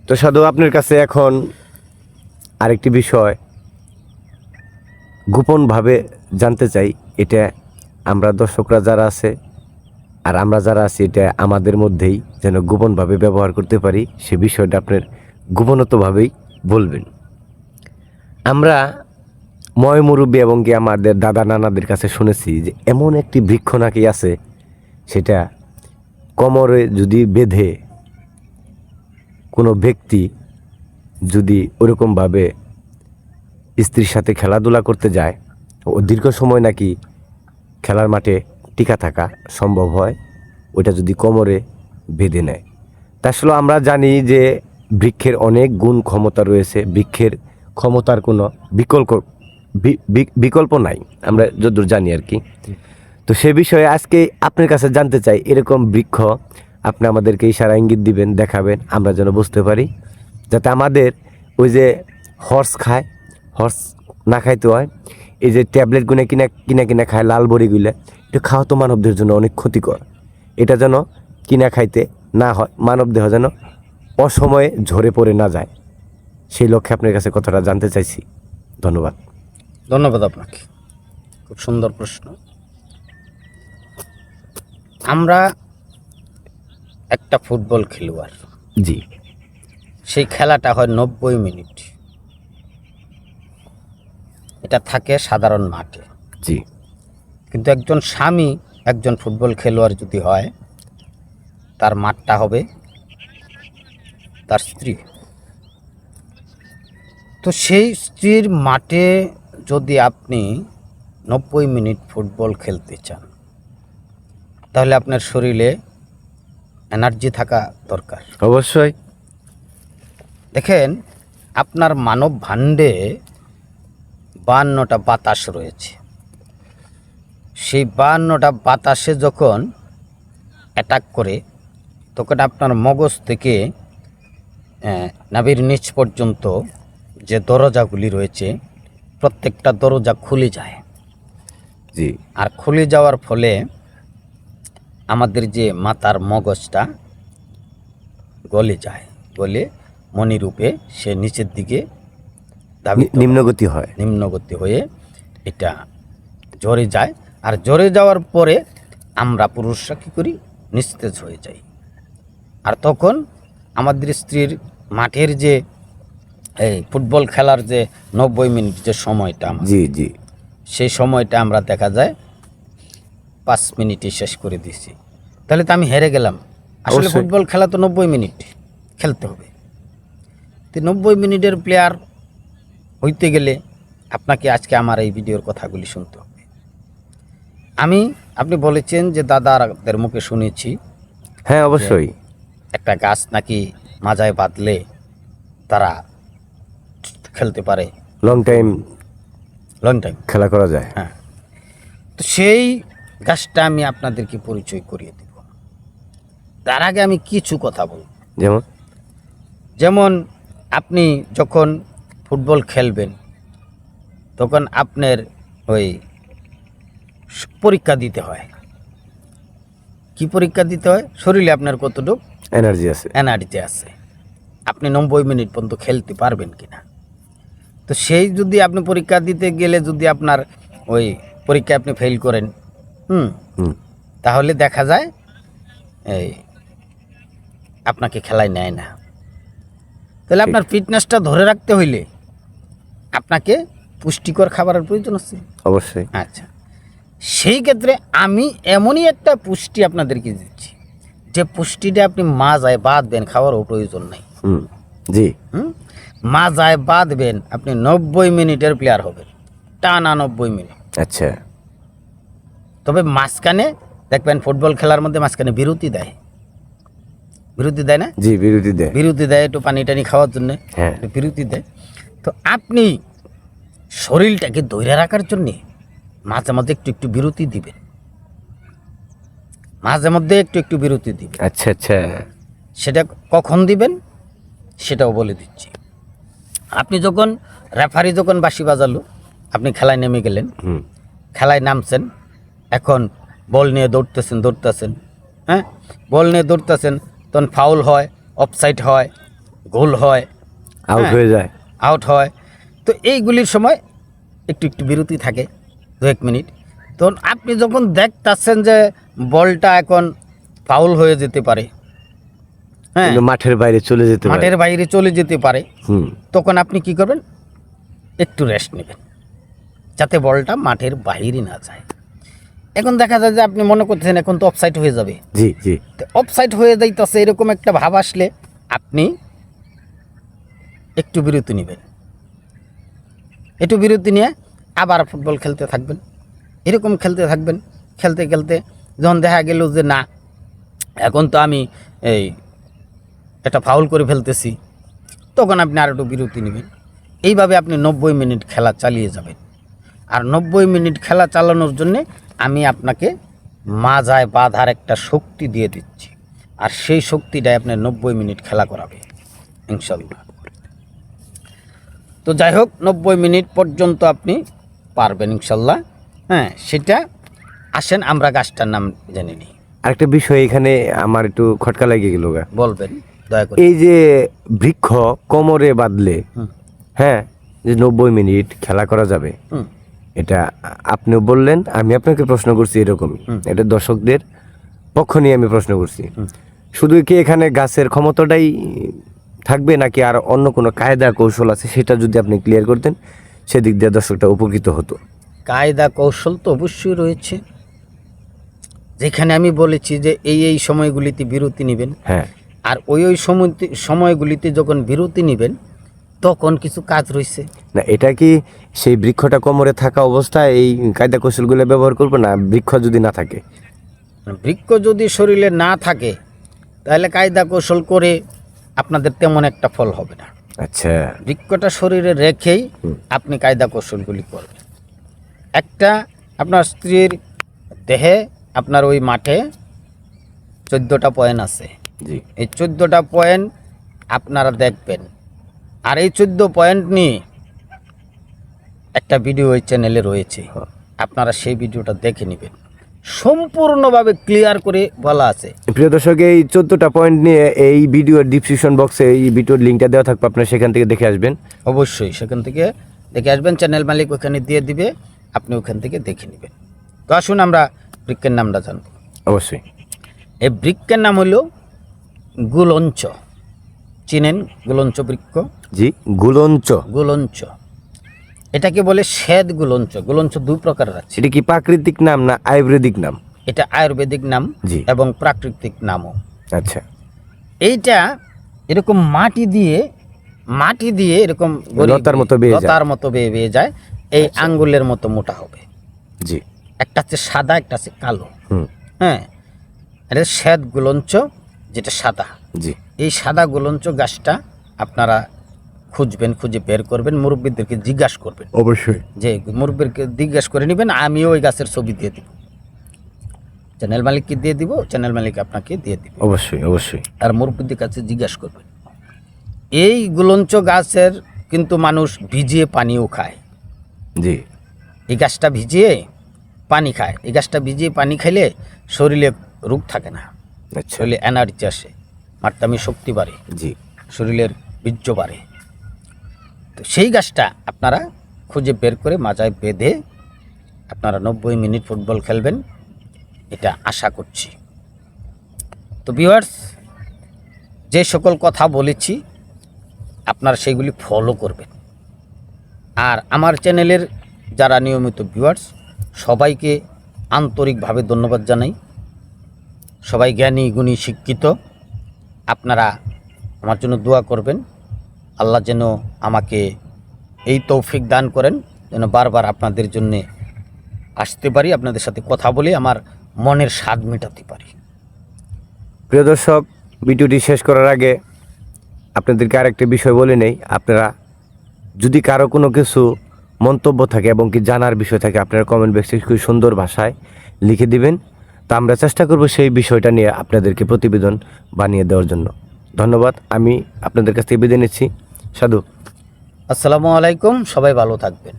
তো সাধু, আপনার কাছে এখন আরেকটি বিষয় গোপনভাবে জানতে চাই। এটা আমরা দর্শকরা যারা আছে আর আমরা যারা আছি, এটা আমাদের মধ্যেই যেন গোপনভাবে ব্যবহার করতে পারি, সে বিষয়টা আপনার গোপনতভাবেই বলবেন। আমরা মুরব্বী এবং কি আমাদের দাদা নানাদের কাছে শুনেছি যে এমন একটি বৃক্ষ নাকি আছে, সেটা কোমরে যদি বেঁধে কোনো ব্যক্তি যদি ওরকমভাবে স্ত্রীর সাথে খেলাধুলা করতে যায়, ও দীর্ঘ সময় নাকি খেলার মাঠে টিকা থাকা সম্ভব হয়, ওটা যদি কোমরে বেঁধে নেয়। তা আসলে আমরা জানি যে বৃক্ষের অনেক গুণ ক্ষমতা রয়েছে, বৃক্ষের ক্ষমতার কোনো বিকল্প নাই, আমরা যতদূর জানি আর কি। তো সে বিষয়ে আজকে আপনার কাছে জানতে চাই, এরকম বৃক্ষ আপনি আমাদেরকে ইশারা ইঙ্গিত দিবেন, দেখাবেন, আমরা যেন বুঝতে পারি, যাতে আমাদের ওই যে হর্স খায়, হর্স না খাইতে হয়, এই যে ট্যাবলেটগুলো কিনা খায়, লাল বড়িগুলো, এটা খাওয়া তো মানবদের জন্য অনেক ক্ষতিকর। এটা যেন কিনা খাইতে না হয়, মানব দেহ যেন অসময়ে ঝরে পড়ে না যায়, সেই লক্ষ্যে আপনার কাছে কথাটা জানতে চাইছি। ধন্যবাদ। ধন্যবাদ আপনাকে, খুব সুন্দর প্রশ্ন। আমরা একটা ফুটবল খেলোয়াড়, জি, সেই খেলাটা হয় 90 মিনিট, এটা থাকে সাধারণ মাঠে। জি, কিন্তু একজন স্বামী একজন ফুটবল খেলোয়াড় যদি হয়, তার মাঠটা হবে তার স্ত্রী। তো সেই স্ত্রীর মাঠে যদি আপনি 90 মিনিট ফুটবল খেলতে চান, তাহলে আপনার শরীরে এনার্জি থাকা দরকার। অবশ্যই। দেখেন, আপনার মানব ভাণ্ডে 52টা বাতাস রয়েছে। সেই 52টা বাতাসে যখন অ্যাটাক করে, তখন আপনার মগজ থেকে নাভির নিচ পর্যন্ত যে দরজাগুলি রয়েছে, প্রত্যেকটা দরজা খুলে যায়। জি, আর খুলে যাওয়ার ফলে আমাদের যে মাথার মগজটা গলে যায়, গলে মণিরূপে সে নিচের দিকে নিম্নগতি হয়, নিম্নগতি হয়ে এটা জ্বরে যায়। আর জ্বরে যাওয়ার পরে আমরা পুরুষরা কী করি, নিস্তেজ হয়ে যাই। আর তখন আমাদের স্ত্রীর মাঠের যে এই ফুটবল খেলার যে 90 মিনিট যে সময়টা, জি, জি, সেই সময়টা আমরা দেখা যায় 5 মিনিটে শেষ করে দিছি। তাহলে তো আমি হেরে গেলাম। আসলে অবশ্যই। ফুটবল খেলা তো 90 মিনিট খেলতে হবে। তো 90 মিনিটের প্লেয়ার হইতে গেলে আপনাকে আজকে আমার এই ভিডিওর কথাগুলি শুনতে হবে। আপনি বলেছেন যে দাদাদের মুখে শুনেছি, হ্যাঁ অবশ্যই, একটা গাছ নাকি মাজায় বাঁধলে তারা খেলতে পারে লং টাইম খেলা করা যায়। হ্যাঁ, তো সেই গাছটা আমি আপনাদেরকে পরিচয় করিয়ে দেব। তার আগে আমি কিছু কথা বলব। যেমন আপনি যখন ফুটবল খেলবেন, তখন আপনার ওই পরীক্ষা দিতে হয়। কি পরীক্ষা দিতে হয়? শরীরে আপনার কতটুকু এনার্জি আছে, আপনি 90 মিনিট পর্যন্ত খেলতে পারবেন কিনা। তো সেই যদি আপনি পরীক্ষা দিতে গেলে যদি আপনার ওই পরীক্ষায় আপনি ফেল করেন, তাহলে দেখা যায় এই আপনাকে খেলায় নেয় না। তাহলে আপনার ফিটনেসটা ধরে রাখতে হইলে আপনাকে পুষ্টিকর খাবারের প্রয়োজন আছে। অবশ্যই। আচ্ছা, সেই ক্ষেত্রে আমি এমনই একটা পুষ্টি আপনাদেরকে দিচ্ছি, যে পুষ্টিটা আপনি মাজায় বাঁধবেন, খাওয়ারও প্রয়োজন নাই। জি, মাজায় বাঁধবেন, আপনি 90 মিনিটের প্লেয়ার হবেন, টানা 90 মিনিট। আচ্ছা। তবে মাঝখানে দেখবেন ফুটবল খেলার মধ্যে মাঝখানে বিরতি দেয় না? জি, বিরতি দেয় একটু পানি টানি খাওয়ার জন্য, বিরতি দেয়। তো আপনি শরীরটাকে ধরে রাখার জন্যে মাঝে মধ্যে একটু বিরতি দিবেন, আচ্ছা আচ্ছা। সেটা কখন দিবেন সেটাও বলে দিচ্ছি। আপনি যখন রেফারি যখন বাঁশি বাজালো, আপনি খেলায় নেমে গেলেন, খেলায় নামছেন, এখন বল নিয়ে দৌড়তেছেন, হ্যাঁ, বল নিয়ে দৌড়তেছেন, তখন ফাউল হয়, অফসাইড হয়, গোল হয়, আউট হ্যাঁ, হয়ে যায়। আউট হয়। তো এইগুলির সময় একটু একটু বিরতি থাকে 2-1 মিনিট। তো আপনি যখন দেখতাছেন যে বলটা এখন ফাউল হয়ে যেতে পারে, হ্যাঁ, কিন্তু মাঠের বাইরে চলে যেতে পারে। মাঠের বাইরে চলে যেতে পারে, হুম। তখন আপনি কি করবেন, একটু রেস্ট নেবেন যাতে বলটা মাঠের বাইরে না যায়। এখন দেখা যায় যে আপনি মনে করতেছেন এখন তো অফসাইড হয়ে যাবে, জি জি। তো অফসাইড হয়ে যাইতেছে এরকম একটা ভাব আসলে আপনি একটু বিরতি নেবেন, একটু বিরতি নিয়ে আবার ফুটবল খেলতে থাকবেন। এরকম খেলতে থাকবেন, খেলতে খেলতে যখন দেখা গেল যে না এখন তো আমি এই একটা ফাউল করে ফেলতেছি, তখন আপনি আর একটু বিরতি নেবেন। এইভাবে আপনি 90 মিনিট খেলা চালিয়ে যাবেন। আর 90 মিনিট খেলা চালানোর জন্যে আমি আপনাকে মাজায় বাঁধার একটা শক্তি দিয়ে দিচ্ছি, আর সেই শক্তিটাই আপনার 90 মিনিট খেলা করাবে ইনশাল্লাহ। তো যাই হোক 90 মিনিট পর্যন্ত আপনি পারবেন ইনশাল্লাহ। হ্যাঁ, সেটা আসেন আমরা গাছটার নাম জেনে নিই। আরেকটা বিষয় এখানে আমার একটু খটকা লাগিয়ে গেল গা। বলবেন দয়া করে। এই যে বৃক্ষ কোমরে বাঁধলে, হুম। হ্যাঁ, যে 90 মিনিট খেলা করা যাবে, হুম। এটা আপনিও বললেন, আমি আপনাকে প্রশ্ন করছি এরকমই। এটা দর্শকদের পক্ষ নিয়ে আমি প্রশ্ন করছি। শুধু কি এখানে গাছের ক্ষমতাটাই থাকবে নাকি আর অন্য কোনো কায়দা কৌশল আছে, সেটা যদি আপনি ক্লিয়ার করতেন সেদিক দিয়ে দর্শকটা উপকৃত হতো। কায়দা কৌশল তো অবশ্যই রয়েছে, যেখানে আমি বলেছি যে এই সময়গুলিতে বিরতি নেবেন, হ্যাঁ, আর ওই সময়গুলিতে যখন বিরতি নেবেন তখন কিছু কাজ রয়েছে। না এটা কি সেই বৃক্ষটা কোমরে থাকা অবস্থায় এই কায়দা কৌশলগুলো ব্যবহার করবো, না বৃক্ষ যদি না থাকে? বৃক্ষ যদি শরীরে না থাকে তাহলে কায়দা কৌশল করে আপনাদের তেমন একটা ফল হবে না। আচ্ছা। বৃক্ষটা শরীরে রেখেই আপনি কায়দা কৌশলগুলি করবেন। একটা আপনার স্ত্রীর দেহে আপনার ওই মাঠে 14টা পয়েন্ট আছে। জি। এই 14টা পয়েন্ট আপনারা দেখবেন, আর এই 14 পয়েন্ট নিয়ে একটা ভিডিও ওই চ্যানেলে রয়েছে, আপনারা সেই ভিডিওটা দেখে নেবেন, সম্পূর্ণভাবে ক্লিয়ার করে বলা আছে। প্রিয় দর্শক, এই 14টা পয়েন্ট নিয়ে এই ভিডিওর ডিসক্রিপশন বক্সে এই ভিডিওর লিঙ্কটা দেওয়া থাকবে, আপনারা সেখান থেকে দেখে আসবেন। অবশ্যই সেখান থেকে দেখে আসবেন, চ্যানেল মালিক ওখানে দিয়ে দিবে, আপনি ওখান থেকে দেখে নেবেন। তো আসুন আমরা বৃক্ষের নামটা জানব। অবশ্যই। এই বৃক্ষের নাম হলো গুলঞ্চ। চিনেন গুলঞ্চ বৃক্ষ? জি, গুলঞ্চ। গুলঞ্চ এটাকে বলে শ্বেত গুলঞ্চ। গুলঞ্চ দুই প্রকারের আছে। এটা কি প্রাকৃতিক নাম না আয়ুর্বেদিক নাম? এটা আয়ুর্বেদিক নাম জি। এবং প্রাকৃতিক নামও। আচ্ছা। এইটা এরকম মাটি দিয়ে এরকম লতার মতো বেয়ে যায়। লতার মতো বেয়ে বেয়ে যায়, এই আঙ্গুলের মতো মোটা হবে। জি। একটা হচ্ছে সাদা, একটা হচ্ছে কালো। হুম। হ্যাঁ, এটা শ্বেত গুলঞ্চ, যেটা সাদা। জি। এই সাদা গুলঞ্চ গাছটা আপনারা খুঁজবেন, খুঁজে বের করবেন, মুরব্বীদেরকে জিজ্ঞাসা করবেন, অবশ্যই। যে মুরব্বীকে জিজ্ঞাসা করে নেবেন। আমিও ওই গাছের ছবি দিয়ে দিব, চ্যানেল মালিককে দিয়ে দিব, চ্যানেল মালিক আপনাকে দিয়ে দিব। অবশ্যই অবশ্যই। আর মুরব্বীদের কাছে জিজ্ঞাসা করবেন। এই গুলঞ্চ গাছের কিন্তু মানুষ ভিজিয়ে পানিও খায়। জি। এই গাছটা ভিজিয়ে পানি খায়। এই গাছটা ভিজিয়ে পানি খাইলে শরীরে রোগ থাকে না, আচ্ছা। শরীরে এনার্জি আসে, মাট্টামি শক্তি বাড়ে, জি। শরীরের বীর্য বাড়ে। তো সেই গাছটা আপনারা খুঁজে বের করে মাজায় বেঁধে আপনারা 90 মিনিট ফুটবল খেলবেন, এটা আশা করছি। তো ভিউয়ার্স, যে সকল কথা বলেছি আপনারা সেগুলি ফলো করবেন। আর আমার চ্যানেলের যারা নিয়মিত ভিউয়ার্স, সবাইকে আন্তরিকভাবে ধন্যবাদ জানাই। সবাই জ্ঞানী, গুণী, শিক্ষিত। আপনারা আমার জন্য দোয়া করবেন, আল্লাহ যেন আমাকে এই তৌফিক দান করেন, যেন বারবার আপনাদের জন্যে আসতে পারি, আপনাদের সাথে কথা বলে আমার মনের স্বাদ মেটাতে পারি। প্রিয় দর্শক, ভিডিওটি শেষ করার আগে আপনাদেরকে আরেকটা বিষয় বলে নেই। আপনারা যদি কারো কোনো কিছু মন্তব্য থাকে এবং কি জানার বিষয় থাকে, আপনারা কমেন্ট বক্সে খুব সুন্দর ভাষায় লিখে দিবেন। তা আমরা চেষ্টা করব সেই বিষয়টা নিয়ে আপনাদেরকে প্রতিবেদন বানিয়ে দেওয়ার জন্য। ধন্যবাদ। আমি আপনাদের কাছ থেকে বিদায় নিচ্ছি। সাধু। আসসালামু আলাইকুম, সবাই ভালো থাকবেন।